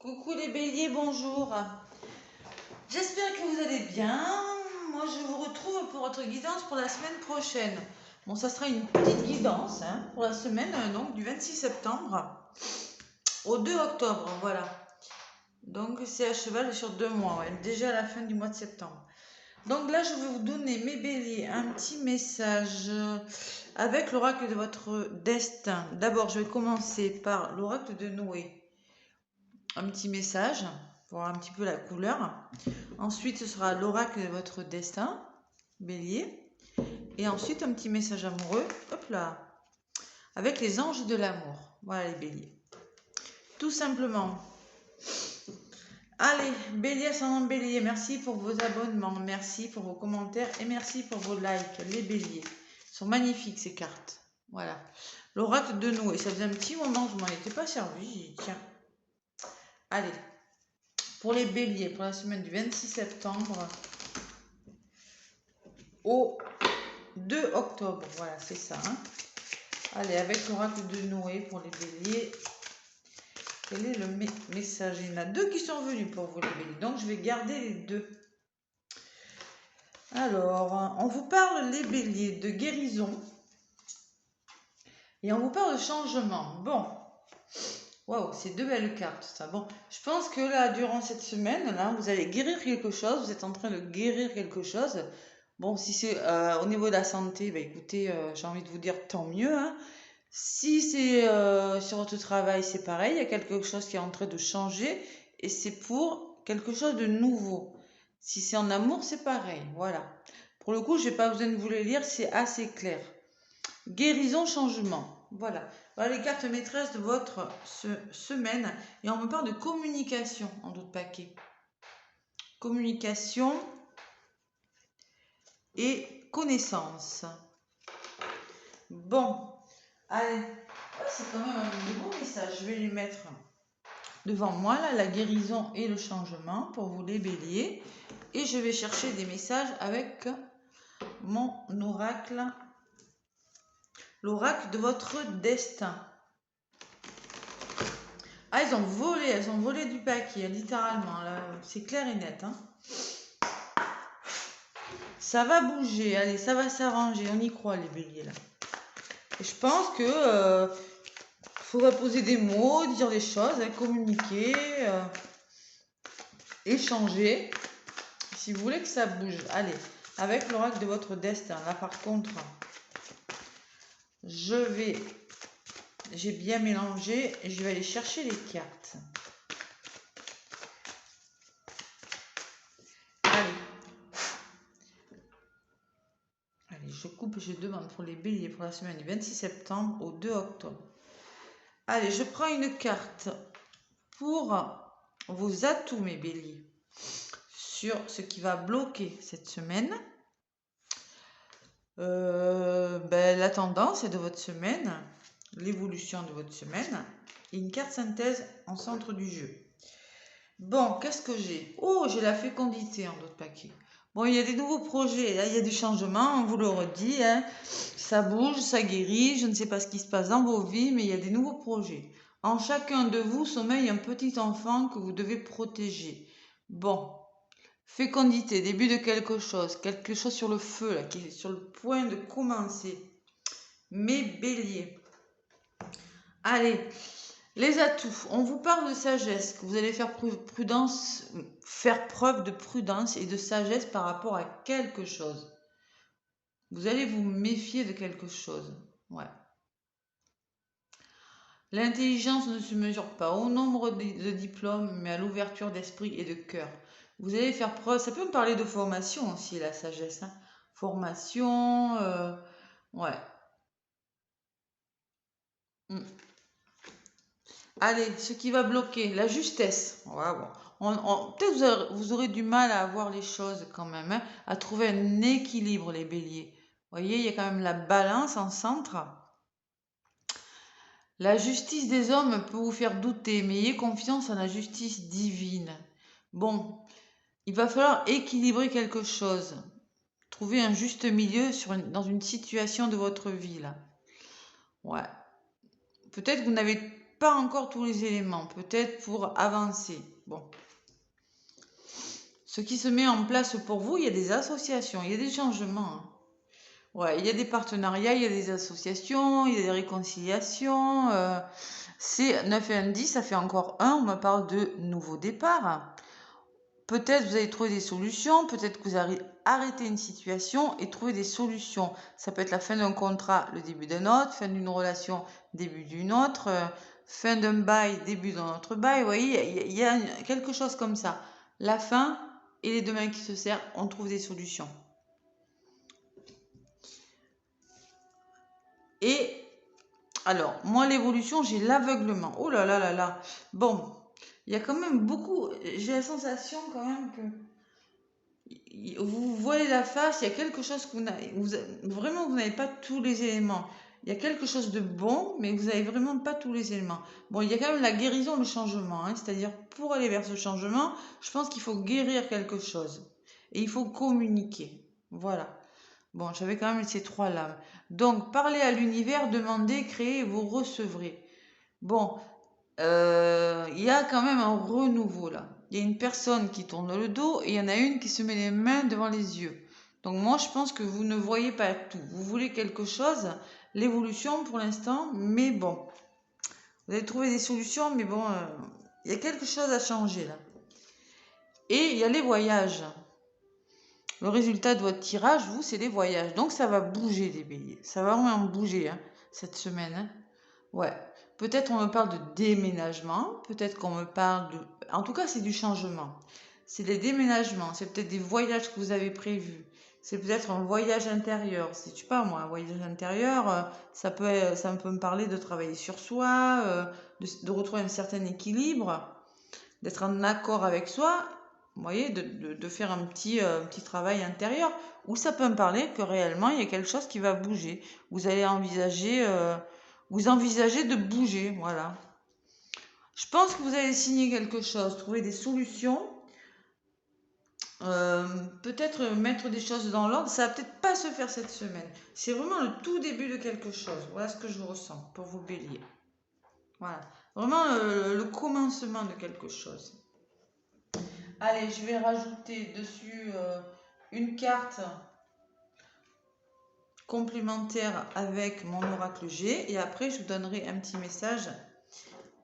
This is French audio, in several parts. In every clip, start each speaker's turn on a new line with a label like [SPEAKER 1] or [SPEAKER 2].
[SPEAKER 1] Coucou les béliers, bonjour. J'espère que vous allez bien. Moi, je vous retrouve pour votre guidance pour la semaine prochaine. Bon, ça sera une petite guidance pour la semaine donc, du 26 septembre au 2 octobre. Voilà. Donc, c'est à cheval sur 2 mois, déjà à la fin du mois de septembre. Donc là, je vais vous donner, mes béliers, un petit message avec l'oracle de votre destin. D'abord, je vais commencer par l'oracle de Noé. Un petit message pour voir un petit peu la couleur. Ensuite, ce sera l'oracle de votre destin, bélier. Et ensuite, un petit message amoureux, hop là, avec les anges de l'amour. Voilà les béliers. Tout simplement. Allez, bélier, ascendant bélier, merci pour vos abonnements, merci pour vos commentaires et merci pour vos likes. Les béliers sont magnifiques ces cartes. Voilà. L'oracle de Noé, ça faisait un petit moment que je m'en étais pas servi. Tiens. Allez. Pour les béliers, pour la semaine du 26 septembre au 2 octobre. Voilà, c'est ça. Allez, avec l'oracle de Noé pour les béliers. Quel est le message? Il y en a deux qui sont venus pour vous les béliers. Donc, je vais garder les deux. Alors, on vous parle les béliers de guérison. Et on vous parle de changement. Bon. Waouh, c'est deux belles cartes, ça. Bon, je pense que là, durant cette semaine, là, vous allez guérir quelque chose. Vous êtes en train de guérir quelque chose. Bon, si c'est au niveau de la santé, bah, écoutez, j'ai envie de vous dire tant mieux. Si c'est sur votre travail, c'est pareil. Il y a quelque chose qui est en train de changer et c'est pour quelque chose de nouveau. Si c'est en amour, c'est pareil. Voilà. Pour le coup, je n'ai pas besoin de vous les lire, c'est assez clair. Guérison, changement. Voilà. Voilà les cartes maîtresses de votre semaine. Et on me parle de communication en d'autres paquets. Communication et connaissance. Bon. Allez. C'est quand même un beau message. Je vais les mettre devant moi, là, la guérison et le changement pour vous les béliers. Et je vais chercher des messages avec mon oracle. L'oracle de votre destin. Ah, elles ont volé du paquet, littéralement. C'est clair et net. Ça va bouger, allez, ça va s'arranger. On y croit, les béliers, là. Et je pense que faudra poser des mots, dire des choses, communiquer, échanger. Si vous voulez que ça bouge, allez, avec l'oracle de votre destin. Là, par contre, j'ai bien mélangé et je vais aller chercher les cartes. Allez, je coupe et je demande pour les béliers pour la semaine du 26 septembre au 2 octobre. Allez, je prends une carte pour vos atouts, mes béliers, sur ce qui va bloquer cette semaine. La tendance de votre semaine, l'évolution de votre semaine, et une carte synthèse en centre du jeu. Bon, qu'est-ce que j'ai? Oh, j'ai la fécondité en d'autres paquets. Bon, il y a des nouveaux projets, là, il y a du changement, on vous le redit, ça bouge, ça guérit, je ne sais pas ce qui se passe dans vos vies, mais il y a des nouveaux projets. En chacun de vous sommeille un petit enfant que vous devez protéger. Bon, fécondité, début de quelque chose sur le feu, là, qui est sur le point de commencer. Mes béliers. Allez, les atouts. On vous parle de sagesse, que vous allez faire preuve de prudence et de sagesse par rapport à quelque chose. Vous allez vous méfier de quelque chose. Ouais. L'intelligence ne se mesure pas au nombre de diplômes, mais à l'ouverture d'esprit et de cœur. Vous allez faire preuve, ça peut me parler de formation aussi, la sagesse. Formation, ouais. Allez, ce qui va bloquer, la justesse. Peut-être vous aurez du mal à avoir les choses quand même, à trouver un équilibre, les béliers. Vous voyez, il y a quand même la balance en centre. La justice des hommes peut vous faire douter, mais ayez confiance en la justice divine. Bon, il va falloir équilibrer quelque chose. Trouver un juste milieu dans une situation de votre vie, là. Ouais. Peut-être que vous n'avez pas encore tous les éléments, peut-être pour avancer. Bon. Ce qui se met en place pour vous, il y a des associations, il y a des changements. Hein. Ouais, il y a des partenariats, il y a des associations, il y a des réconciliations. C'est 9 et 1, 10, ça fait encore 1. On me parle de nouveau départ. Peut-être vous allez trouver des solutions, peut-être que vous allez arrêter une situation et trouver des solutions. Ça peut être la fin d'un contrat, le début d'un autre, fin d'une relation, début d'une autre, fin d'un bail, début d'un autre bail. Vous voyez, il y a quelque chose comme ça. La fin et les deux mains qui se serrent, on trouve des solutions. Et alors, moi, l'évolution, j'ai l'aveuglement. Oh là là là là. Bon, il y a quand même beaucoup. J'ai la sensation quand même que vous voyez la face, il y a quelque chose que vraiment, vous n'avez pas tous les éléments. Il y a quelque chose de bon, mais vous n'avez vraiment pas tous les éléments. Bon, il y a quand même la guérison, le changement. Hein, c'est-à-dire, pour aller vers ce changement, je pense qu'il faut guérir quelque chose. Et il faut communiquer. Voilà. Bon, j'avais quand même ces 3 lames. Donc, parlez à l'univers, demandez, créez, vous recevrez. Bon, il y a quand même un renouveau là. Il y a une personne qui tourne le dos et il y en a une qui se met les mains devant les yeux. Donc moi, je pense que vous ne voyez pas tout. Vous voulez quelque chose, l'évolution pour l'instant, mais bon. Vous allez trouver des solutions, mais bon, il y a quelque chose à changer là. Et il y a les voyages. Le résultat de votre tirage, vous, c'est les voyages. Donc, ça va bouger, les béliers. Ça va vraiment bouger, hein, cette semaine. Hein. Ouais. Peut-être on me parle de déménagement. Peut-être qu'on me parle de... En tout cas, c'est du changement. C'est des déménagements. C'est peut-être des voyages que vous avez prévus. C'est peut-être un voyage intérieur. C'est, je sais pas moi, un voyage intérieur, ça peut me parler de travailler sur soi, de retrouver un certain équilibre, d'être en accord avec soi. Vous voyez, de faire un petit travail intérieur, où ça peut me parler que réellement, il y a quelque chose qui va bouger. Vous allez envisager, vous envisagez de bouger, voilà. Je pense que vous allez signer quelque chose, trouver des solutions, peut-être mettre des choses dans l'ordre. Ça va peut-être pas se faire cette semaine. C'est vraiment le tout début de quelque chose. Voilà ce que je ressens pour vous, bélier. Voilà, vraiment le commencement de quelque chose. Allez, je vais rajouter dessus une carte complémentaire avec mon oracle G. Et après, je vous donnerai un petit message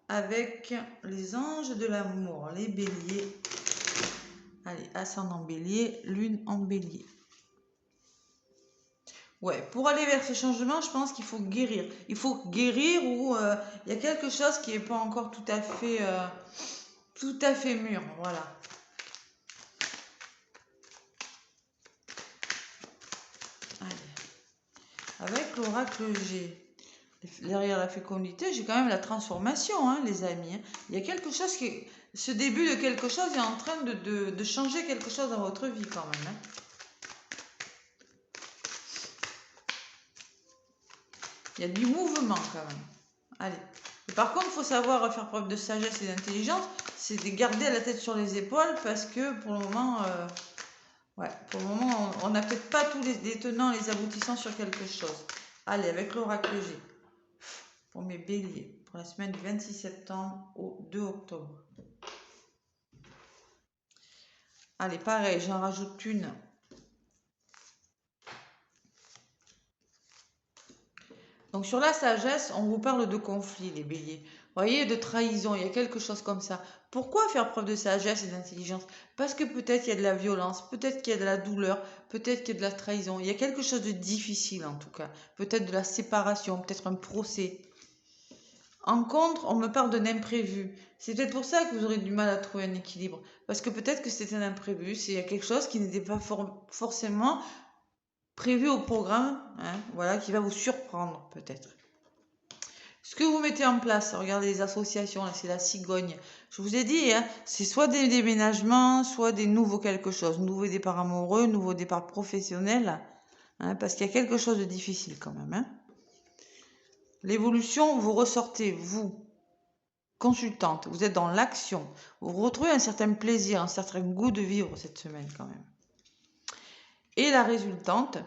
[SPEAKER 1] avec les anges de l'amour, les béliers. Allez, ascendant bélier, lune en bélier. Ouais, pour aller vers ce changement, je pense qu'il faut guérir. Il faut guérir où il y a quelque chose qui n'est pas encore tout à fait mûr. Voilà. Avec l'oracle G, derrière la fécondité, j'ai quand même la transformation, hein, les amis. Hein. Il y a quelque chose qui... Ce début de quelque chose est en train de changer quelque chose dans votre vie quand même. Hein. Il y a du mouvement quand même. Allez. Et par contre, il faut savoir faire preuve de sagesse et d'intelligence. C'est de garder la tête sur les épaules parce que pour le moment... Ouais, pour le moment, on n'a peut-être pas tous les tenants, les aboutissants sur quelque chose. Allez, avec l'oracle G, pour mes béliers, pour la semaine du 26 septembre au 2 octobre. Allez, pareil, j'en rajoute une. Donc, sur la sagesse, on vous parle de conflit, les béliers. Vous voyez, de trahison, il y a quelque chose comme ça. Pourquoi faire preuve de sagesse et d'intelligence? Parce que peut-être il y a de la violence, peut-être qu'il y a de la douleur, peut-être qu'il y a de la trahison. Il y a quelque chose de difficile en tout cas. Peut-être de la séparation, peut-être un procès. En contre, on me parle d'un imprévu. C'est peut-être pour ça que vous aurez du mal à trouver un équilibre. Parce que peut-être que c'est un imprévu, il y a quelque chose qui n'était pas forcément prévu au programme, hein, voilà, qui va vous surprendre peut-être. Ce que vous mettez en place, regardez les associations, là c'est la cigogne. Je vous ai dit, hein, c'est soit des déménagements, soit des nouveaux quelque chose. Nouveau départ amoureux, nouveau départ professionnel. Hein, parce qu'il y a quelque chose de difficile quand même. Hein. L'évolution, vous ressortez, vous, consultante, vous êtes dans l'action. Vous retrouvez un certain plaisir, un certain goût de vivre cette semaine quand même. Et la résultante,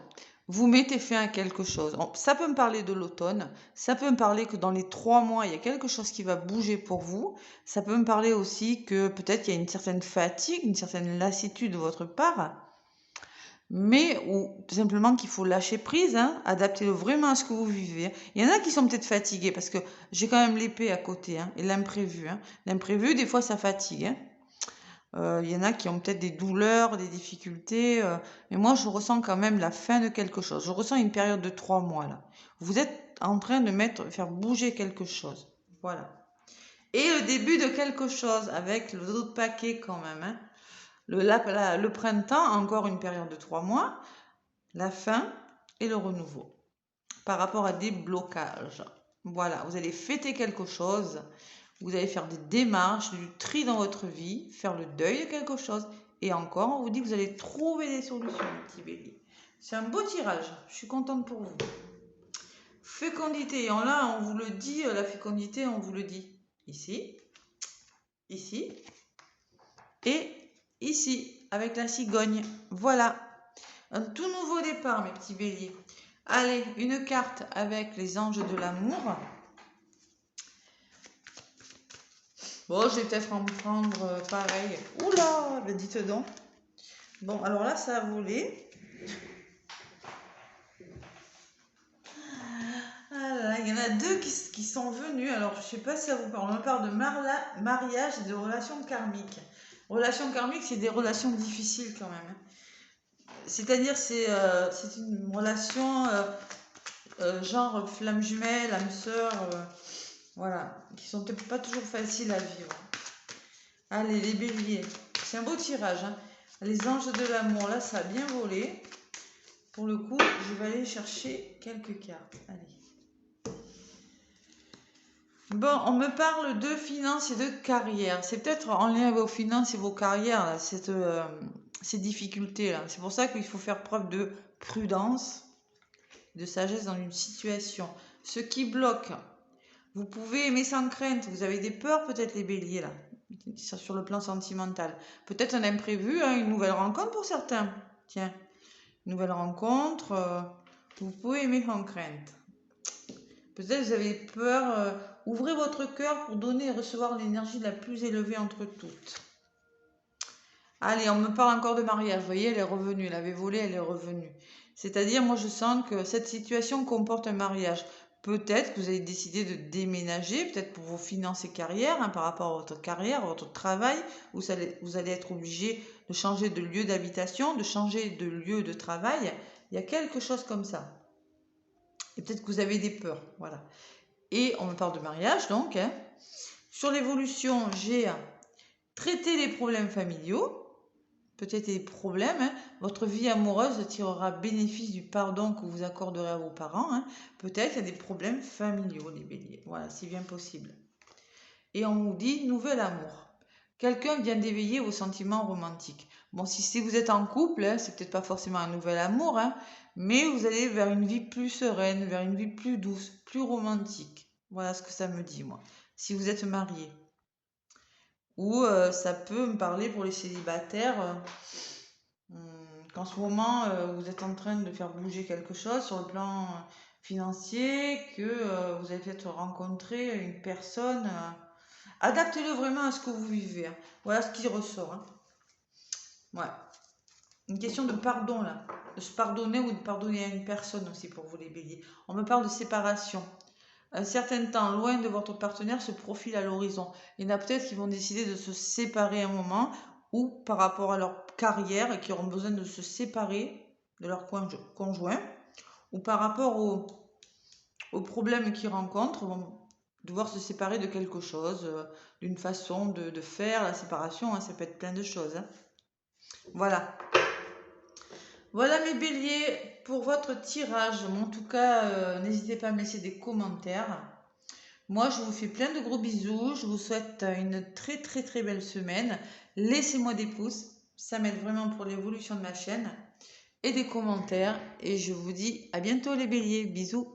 [SPEAKER 1] vous mettez fin à quelque chose. Ça peut me parler de l'automne, ça peut me parler que dans les 3 mois, il y a quelque chose qui va bouger pour vous. Ça peut me parler aussi que peut-être il y a une certaine fatigue, une certaine lassitude de votre part, mais ou tout simplement qu'il faut lâcher prise, hein, adaptez-le vraiment à ce que vous vivez. Il y en a qui sont peut-être fatigués parce que j'ai quand même l'épée à côté, hein, et l'imprévu. Hein. L'imprévu, des fois, ça fatigue. Hein. Il y en a qui ont peut-être des douleurs, des difficultés, mais moi je ressens quand même la fin de quelque chose. Je ressens une période de 3 mois là. Vous êtes en train de faire bouger quelque chose. Voilà. Et le début de quelque chose avec l'autre paquet quand même. Hein. Le printemps, encore une période de 3 mois. La fin et le renouveau. Par rapport à des blocages. Voilà, vous allez fêter quelque chose. Vous allez faire des démarches, du tri dans votre vie, faire le deuil de quelque chose. Et encore, on vous dit que vous allez trouver des solutions, petit bélier. C'est un beau tirage. Je suis contente pour vous. Fécondité. Là, on vous le dit, la fécondité, on vous le dit. Ici, ici et ici, avec la cigogne. Voilà. Un tout nouveau départ, mes petits béliers. Allez, une carte avec les anges de l'amour. Bon, je vais peut-être en prendre pareil. Oula, ben dites donc. Bon, alors là, ça a volé. Ah là, il y en a 2 qui sont venus. Alors, je ne sais pas si ça vous parle. On me parle de mariage et de relations karmiques. Relations karmiques, c'est des relations difficiles quand même. C'est-à-dire, c'est une relation genre flamme jumelle, âme sœur, voilà, qui sont peut-être pas toujours faciles à vivre. Allez, les béliers, c'est un beau tirage. Hein. Les anges de l'amour, là, ça a bien volé. Pour le coup, je vais aller chercher quelques cartes. Allez. Bon, on me parle de finances et de carrière. C'est peut-être en lien avec vos finances et vos carrières, là, ces difficultés-là. C'est pour ça qu'il faut faire preuve de prudence, de sagesse dans une situation. Ce qui bloque, vous pouvez aimer sans crainte. Vous avez des peurs, peut-être, les béliers, là, sur le plan sentimental. Peut-être un imprévu, hein, une nouvelle rencontre pour certains. Tiens, une nouvelle rencontre, vous pouvez aimer sans crainte. Peut-être vous avez peur. Ouvrez votre cœur pour donner et recevoir l'énergie la plus élevée entre toutes. Allez, on me parle encore de mariage. Vous voyez, elle est revenue. Elle avait volé, elle est revenue. C'est-à-dire, moi, je sens que cette situation comporte un mariage. Peut-être que vous avez décidé de déménager, peut-être pour vos finances et carrières, hein, par rapport à votre carrière, à votre travail. Vous allez être obligé de changer de lieu d'habitation, de changer de lieu de travail. Il y a quelque chose comme ça. Et peut-être que vous avez des peurs. Voilà. Et on me parle de mariage, donc. Hein. Sur l'évolution, j'ai traité les problèmes familiaux. Peut-être des problèmes. Hein. Votre vie amoureuse tirera bénéfice du pardon que vous accorderez à vos parents. Hein. Peut-être qu'il y a des problèmes familiaux, les béliers. Voilà, c'est bien possible. Et on vous dit nouvel amour. Quelqu'un vient d'éveiller vos sentiments romantiques. Bon, si vous êtes en couple, hein, c'est peut-être pas forcément un nouvel amour, hein, mais vous allez vers une vie plus sereine, vers une vie plus douce, plus romantique. Voilà ce que ça me dit, moi. Si vous êtes marié. Ou ça peut me parler pour les célibataires qu'en ce moment vous êtes en train de faire bouger quelque chose sur le plan financier, que vous avez peut-être rencontré une personne. Adaptez-le vraiment à ce que vous vivez. Hein. Voilà ce qui ressort. Hein. Ouais. Une question de pardon là. De se pardonner ou de pardonner à une personne aussi pour vous les béliers. On me parle de séparation. Un certain temps loin de votre partenaire se profile à l'horizon. Il y en a peut-être qui vont décider de se séparer un moment ou par rapport à leur carrière et qui auront besoin de se séparer de leur conjoint ou par rapport aux problèmes qu'ils rencontrent, vont devoir se séparer de quelque chose, d'une façon de faire la séparation. Hein, ça peut être plein de choses. Hein. Voilà. Voilà mes béliers pour votre tirage. En tout cas, n'hésitez pas à me laisser des commentaires. Moi, je vous fais plein de gros bisous. Je vous souhaite une très très très belle semaine. Laissez-moi des pouces. Ça m'aide vraiment pour l'évolution de ma chaîne. Et des commentaires. Et je vous dis à bientôt les béliers. Bisous.